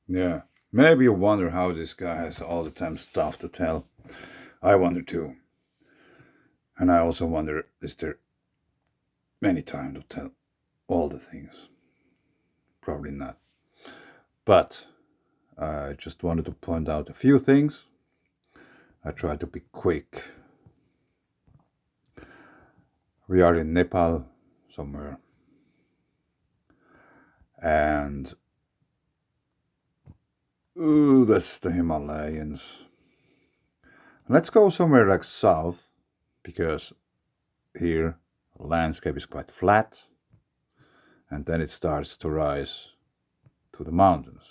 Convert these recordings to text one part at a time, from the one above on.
Yeah. Maybe you wonder how this guy has all the time stuff to tell. I wonder too. And I also wonder, is there any time to tell all the things? Probably not. But I just wanted to point out a few things. I try to be quick. We are in Nepal somewhere. And ooh, that's the Himalayas. Let's go somewhere like south, because here the landscape is quite flat, and then it starts to rise to the mountains.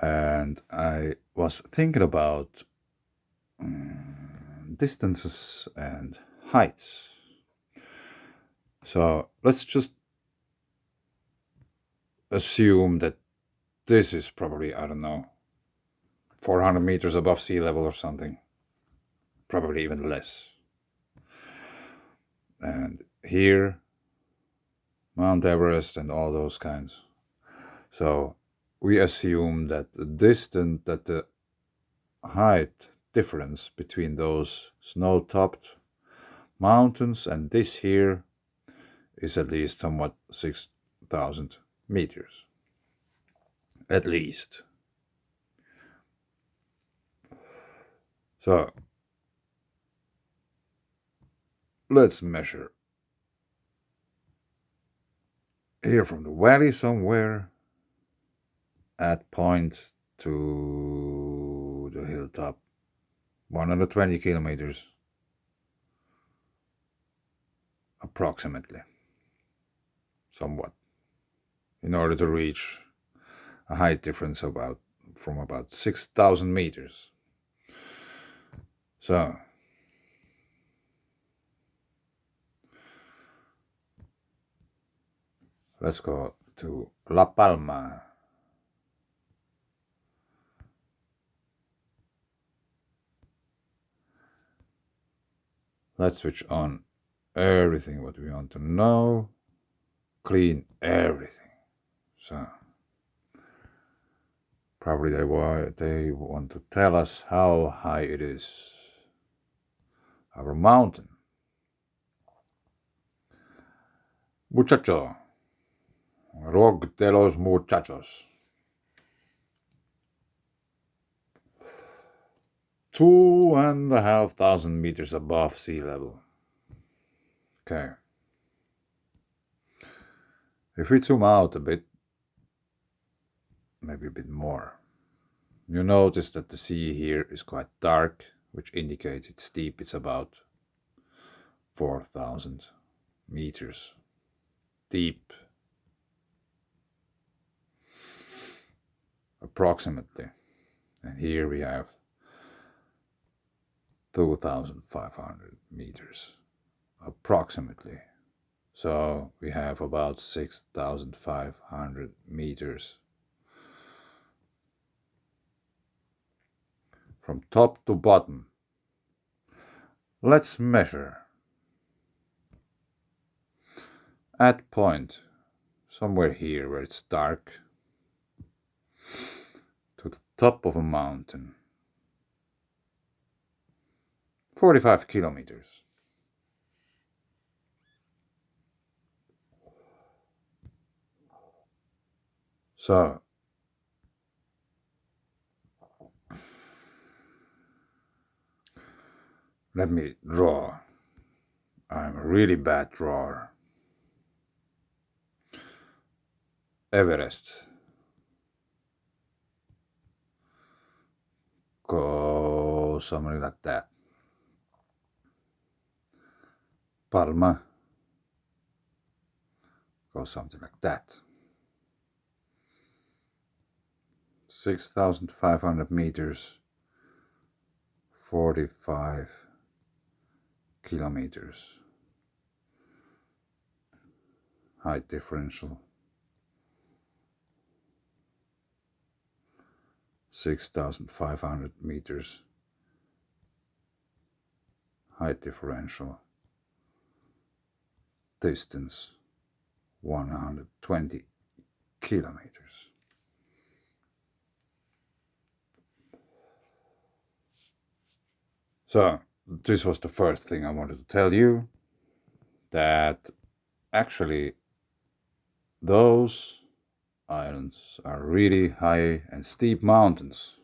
And I was thinking about distances and heights. So let's just assume that this is probably, I don't know, 400 meters above sea level or something. Probably even less. And here, Mount Everest and all those kinds. So we assume that the height difference between those snow-topped mountains and this here is at least somewhat 6,000 meters. At least. So let's measure. Here from the valley somewhere at point to the hilltop, 120 kilometers approximately, somewhat, in order to reach a height difference from about 6,000 meters. So let's go to La Palma. Let's switch on everything what we want to know. Clean everything. So probably they want to tell us how high it is. Our mountain. Muchacho. Rog de los muchachos. 2,500 meters above sea level. Okay. If we zoom out a bit, maybe a bit more, you notice that the sea here is quite dark, which indicates it's deep. It's about 4,000 meters deep, approximately. And here we have 2,500 meters, approximately. So we have about 6,500 meters from top to bottom. Let's measure. At point, somewhere here where it's dark, to the top of a mountain. 45 kilometers. So, let me draw. I'm a really bad drawer. Everest. Go somewhere like that. Palma. Go something like that. 6,500 meters. 45 kilometers. Height differential. 6,500 meters. Height differential. Distance 120 kilometers. So, this was the first thing I wanted to tell you, that actually those islands are really high and steep mountains.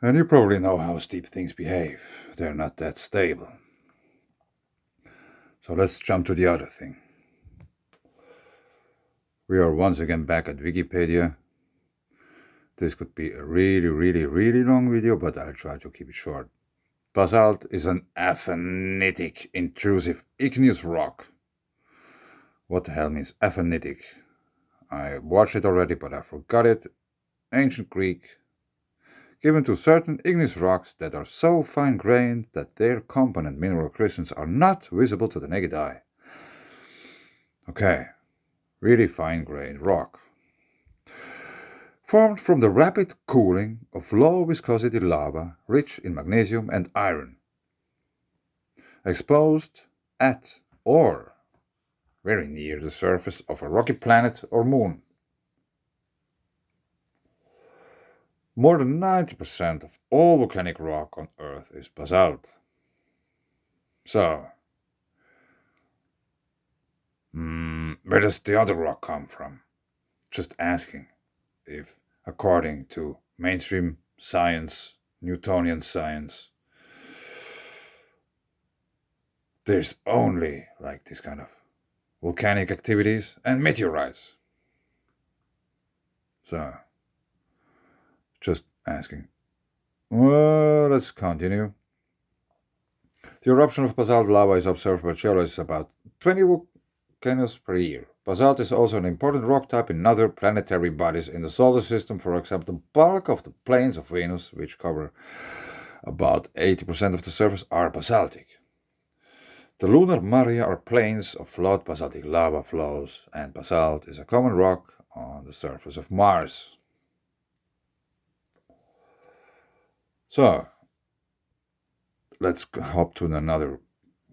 And you probably know how steep things behave. They're not that stable. So let's jump to the other thing. We are once again back at Wikipedia. This could be a really long video, but I'll try to keep it short. Basalt is an aphanitic intrusive igneous rock. What the hell means aphanitic? I watched it already, but I forgot it. Ancient Greek, given to certain igneous rocks that are so fine-grained that their component mineral crystals are not visible to the naked eye. Okay, really fine-grained rock. Formed from the rapid cooling of low-viscosity lava rich in magnesium and iron. Exposed at or very near the surface of a rocky planet or moon. More than 90% of all volcanic rock on Earth is basalt. So, where does the other rock come from? Just asking if, according to mainstream science, Newtonian science, there's only like this kind of volcanic activities and meteorites. So, just asking. Well, let's continue. The eruption of basalt lava is observed by geologists about 20 volcanoes per year. Basalt is also an important rock type in other planetary bodies in the solar system. For example, the bulk of the plains of Venus, which cover about 80% of the surface, are basaltic. The lunar maria are plains of flowed basaltic lava flows, and basalt is a common rock on the surface of Mars. So, let's hop to another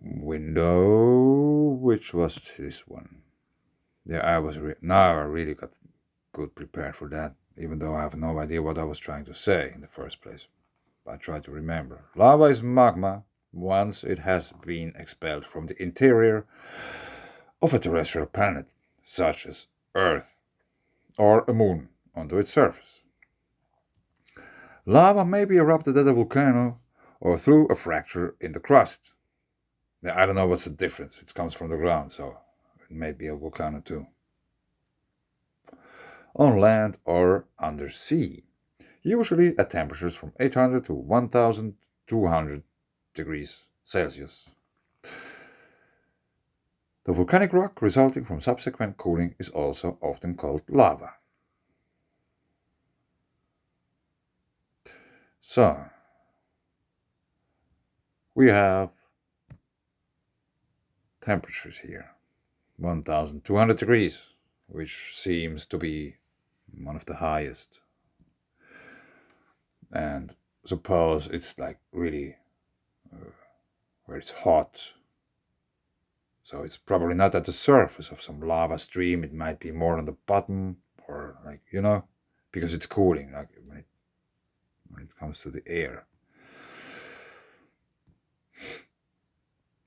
window, which was this one. Yeah, now I really got good prepared for that, even though I have no idea what I was trying to say in the first place. But I try to remember. Lava is magma once it has been expelled from the interior of a terrestrial planet, such as Earth or a moon, onto its surface. Lava may be erupted at a volcano or through a fracture in the crust. Now, I don't know what's the difference. It comes from the ground, so it may be a volcano too. On land or under sea, usually at temperatures from 800 to 1200 degrees Celsius. The volcanic rock resulting from subsequent cooling is also often called lava. So, we have temperatures here, 1200 degrees, which seems to be one of the highest. And suppose it's like really where it's hot. So it's probably not at the surface of some lava stream. It might be more on the bottom, or like, because it's cooling, like when it comes to the air.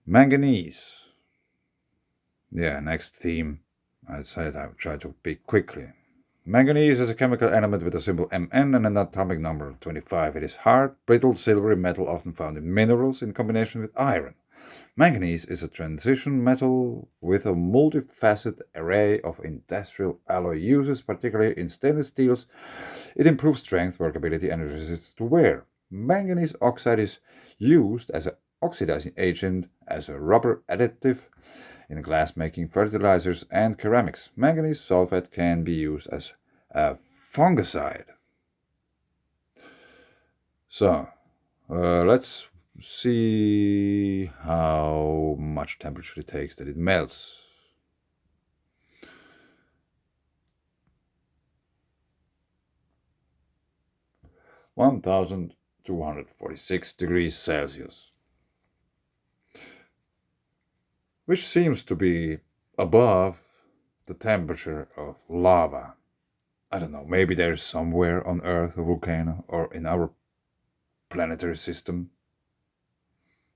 Manganese. Yeah, next theme. I said I would try to pick quickly. Manganese is a chemical element with a symbol Mn and an atomic number 25. It is hard, brittle, silvery metal often found in minerals in combination with iron. Manganese is a transition metal with a multifaceted array of industrial alloy uses, particularly in stainless steels. It improves strength, workability, and resistance to wear. Manganese oxide is used as an oxidizing agent, as a rubber additive, in glass-making, fertilizers, and ceramics. Manganese sulfate can be used as a fungicide. So, let's see how much temperature it takes that it melts. (1246 degrees Celsius), which seems to be above the temperature of lava. I don't know, maybe there's somewhere on Earth a volcano, or in our planetary system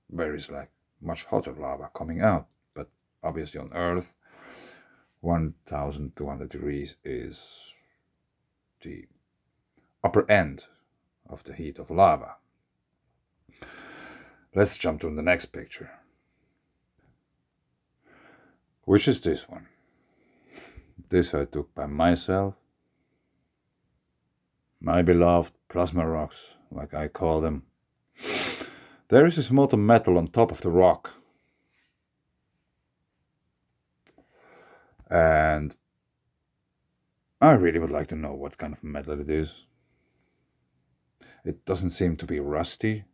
where is like much hotter lava coming out. But obviously on Earth, 1200 degrees is the upper end of the heat of lava. Let's jump to the next picture, which is this one. This I took by myself. My beloved plasma rocks, like I call them. There is this molten metal on top of the rock. And I really would like to know what kind of metal it is. It doesn't seem to be rusty,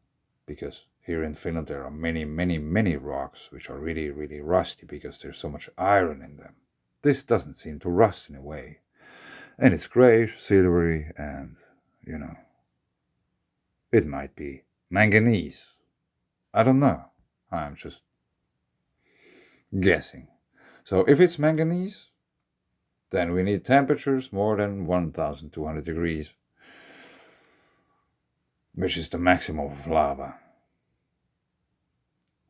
because here in Finland there are many, many, many rocks which are really, really rusty because there's so much iron in them. This doesn't seem to rust in a way. And it's grayish, silvery, and, it might be manganese. I don't know. I'm just guessing. So if it's manganese, then we need temperatures more than 1200 degrees, which is the maximum of lava.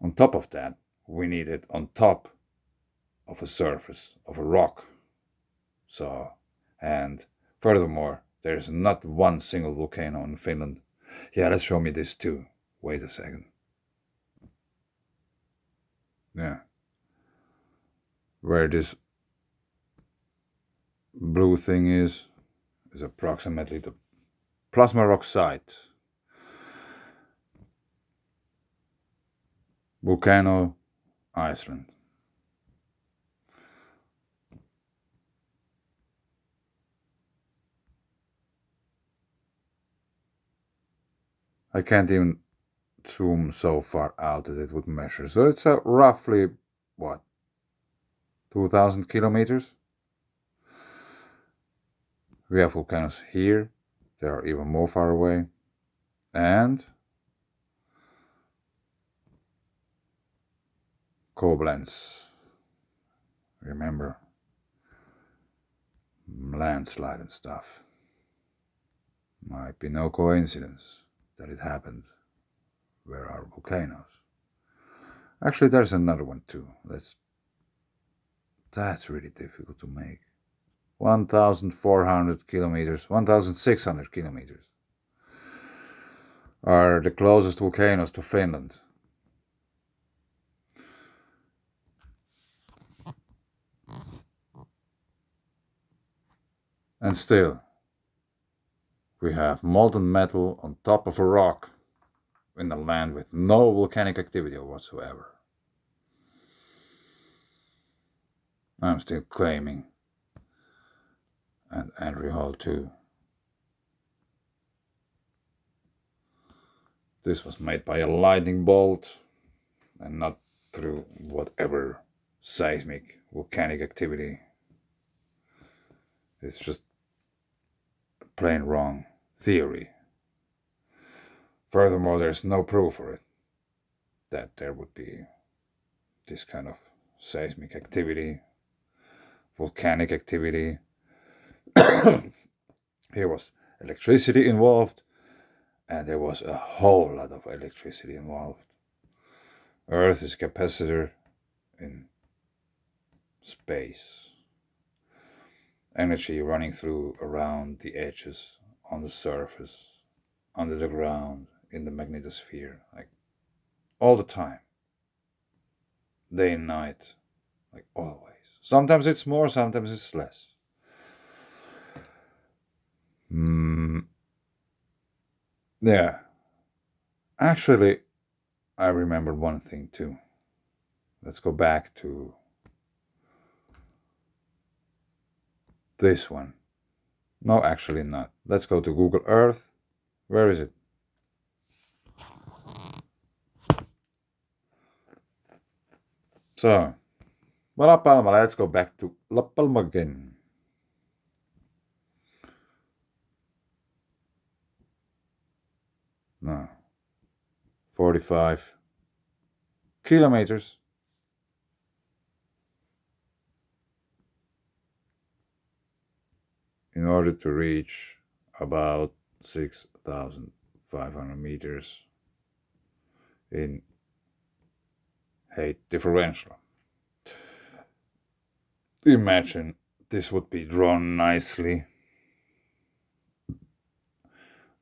On top of that, we need it on top of a surface of a rock. So, and furthermore, there's not one single volcano in Finland. Yeah, let's show me this too. Wait a second. Yeah. Where this blue thing is approximately the plasma rock site. Volcano, Iceland. I can't even zoom so far out that it would measure. So it's roughly, what, 2000 kilometers? We have volcanoes here. They are even more far away. And Koblenz. Remember, landslide and stuff. Might be no coincidence that it happened where are volcanoes. Actually, there's another one too. That's really difficult to make. 1,400 kilometers, 1,600 kilometers are the closest volcanoes to Finland. And still, we have molten metal on top of a rock in a land with no volcanic activity whatsoever. I'm still claiming, and Andrew Hall too. This was made by a lightning bolt and not through whatever seismic volcanic activity. It's just a plain wrong theory. Furthermore, there's no proof for it that there would be this kind of seismic activity, volcanic activity. Here was electricity involved, and there was a whole lot of electricity involved. Earth is a capacitor in space. Energy running through around the edges, on the surface, under the ground, in the magnetosphere, like all the time. Day and night, like always. Sometimes it's more, sometimes it's less. Yeah. Actually, I remembered one thing too. Let's go back to this one. No, actually not. Let's go to Google Earth. Where is it? So, La Palma, let's go back to La Palma again. No. 45 kilometers. In order to reach about 6,000 500 meters in height differential. Imagine this would be drawn nicely.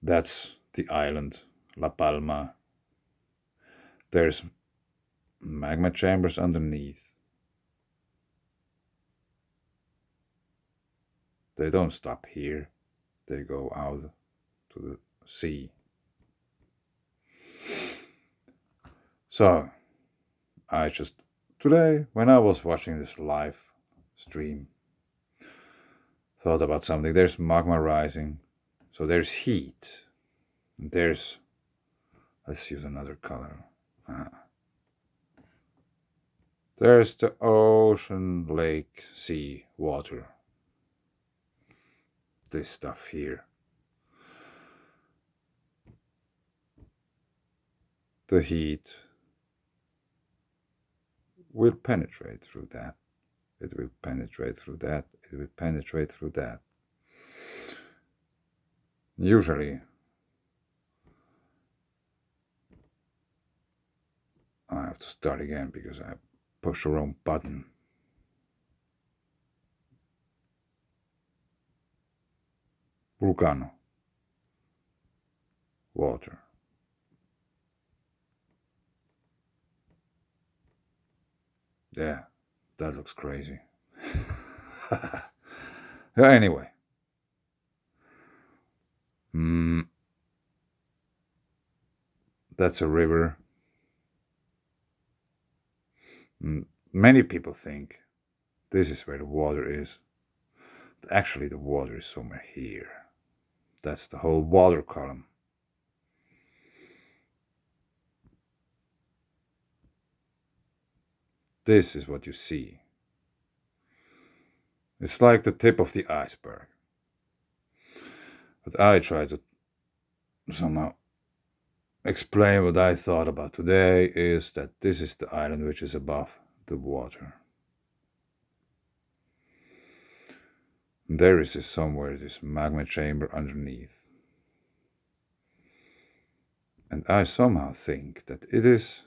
That's the island, La Palma. There's magma chambers underneath. They don't stop here, they go out to the sea. So, I just, today, when I was watching this live stream, thought about something. There's magma rising, so there's heat. There's, let's use another color. There's the ocean, lake, sea, water. This stuff here. The heat will penetrate through that. It will penetrate through that. It will penetrate through that. Usually, I have to start again because I pushed the wrong button. Vulcano. Water. Yeah, that looks crazy. Anyway. That's a river. Many people think this is where the water is. Actually, the water is somewhere here. That's the whole water column. This is what you see. It's like the tip of the iceberg. But I try to somehow explain what I thought about today is that this is the island which is above the water. There is somewhere this magma chamber underneath. And I somehow think that it is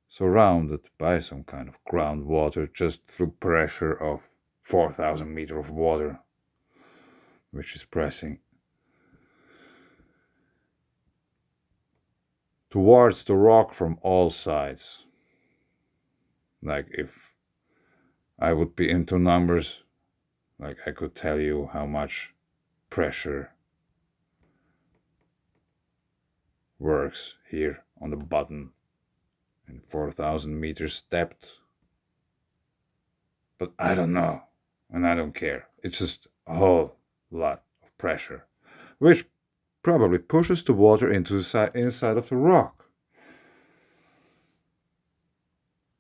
surrounded by some kind of groundwater just through pressure of 4,000 meters of water, which is pressing towards the rock from all sides. Like if I would be into numbers, like I could tell you how much pressure works here on the button in 4,000 meters depth. But I don't know, and I don't care. It's just a whole lot of pressure, which probably pushes the water into the inside of the rock.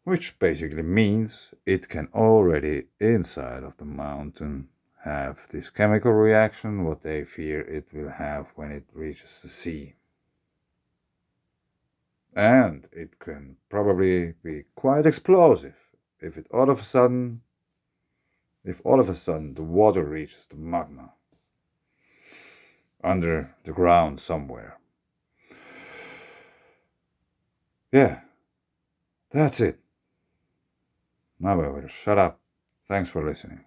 Which basically means it can already, inside of the mountain, have this chemical reaction, what they fear it will have when it reaches the sea. And it can probably be quite explosive if all of a sudden the water reaches the magma under the ground somewhere. Yeah, that's it. Now I will shut up. Thanks for listening.